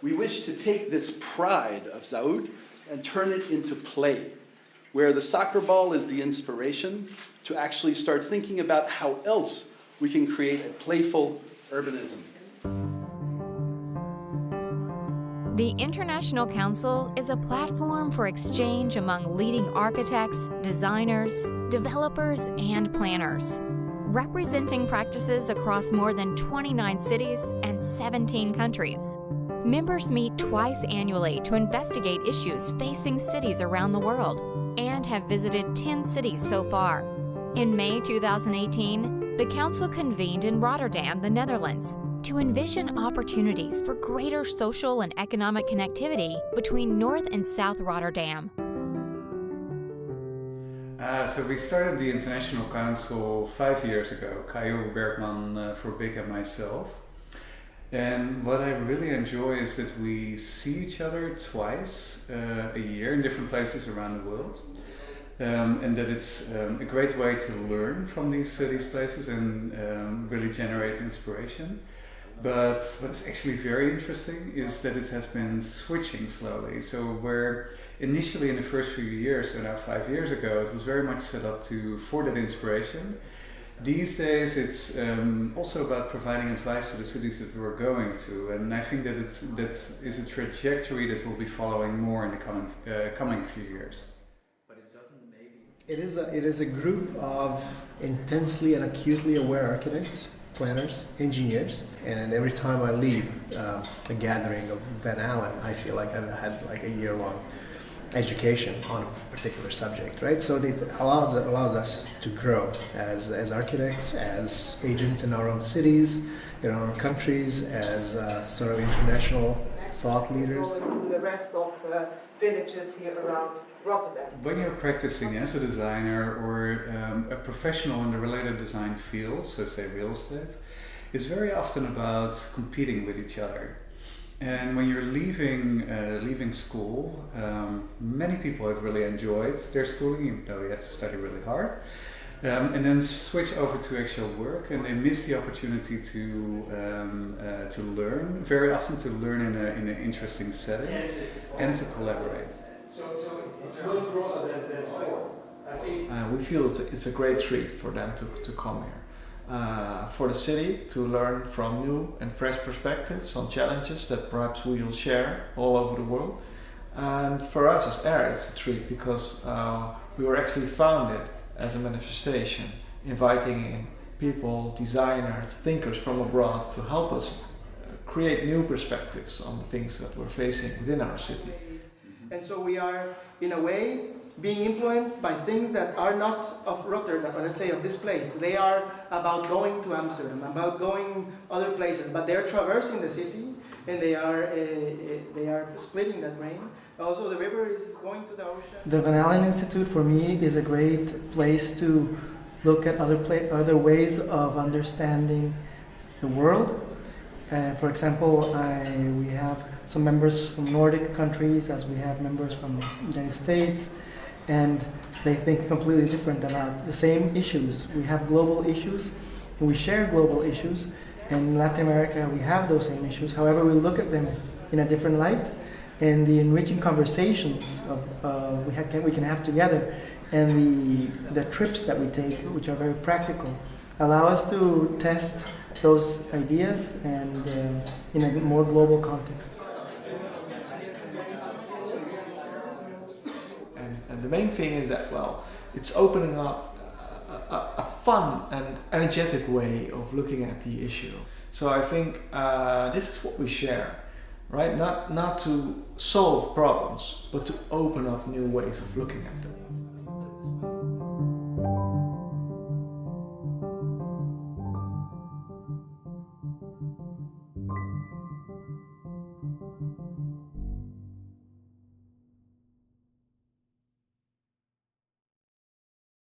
we wish to take this pride of Zaoud and turn it into play, where the soccer ball is the inspiration to actually start thinking about how else we can create a playful urbanism. The International Council is a platform for exchange among leading architects, designers, developers, and planners, representing practices across more than 29 cities and 17 countries. Members meet twice annually to investigate issues facing cities around the world and have visited 10 cities so far. In May 2018, the Council convened in Rotterdam, the Netherlands, to envision opportunities for greater social and economic connectivity between North and South Rotterdam. So we started the International Council 5 years ago, Kayo Bergman, Verbik and myself. And what I really enjoy is that we see each other twice a year in different places around the world. And that it's a great way to learn from these places and really generate inspiration. But what's actually very interesting is that it has been switching slowly. So where initially in the first few years, so now 5 years ago, it was very much set up for that inspiration. These days it's also about providing advice to the cities that we're going to, and I think that that is a trajectory that we'll be following more in the coming few years. It is a group of intensely and acutely aware architects, planners, engineers, and every time I leave a gathering of Van Alen, I feel like I've had like a year-long education on a particular subject, right? So it allows us to grow as architects, as agents in our own cities, in our own countries, as sort of international thought leaders. To the rest of villages here around Rotterdam. When you're practicing as a designer or a professional in the related design field, so say real estate, it's very often about competing with each other. And when you're leaving school, many people have really enjoyed their schooling, even though you have to study really hard, and then switch over to actual work, and they miss the opportunity to learn. Very often to learn in an interesting setting and to collaborate. So it's much broader than sport. I think we feel it's a great treat for them to come here. For the city to learn from new and fresh perspectives on challenges that perhaps we will share all over the world. And for us as AIR, it's a treat because we were actually founded as a manifestation, inviting in people, designers, thinkers from abroad to help us create new perspectives on the things that we're facing within our city. And so we are, in a way, being influenced by things that are not of Rotterdam, or let's say of this place. They are about going to Amsterdam, about going other places, but they're traversing the city and they are splitting that brain. Also, the river is going to the ocean. The Van Alen Institute for me is a great place to look at other ways of understanding the world. For example, we have some members from Nordic countries, as we have members from the United States, and they think completely different about the same issues. We have global issues, and we share global issues. And in Latin America, we have those same issues. However, we look at them in a different light, and the enriching conversations we can have together, and the trips that we take, which are very practical, allow us to test those ideas and in a more global context. And the main thing is that, well, it's opening up a fun and energetic way of looking at the issue. So I think this is what we share, right? Not to solve problems, but to open up new ways of looking at them.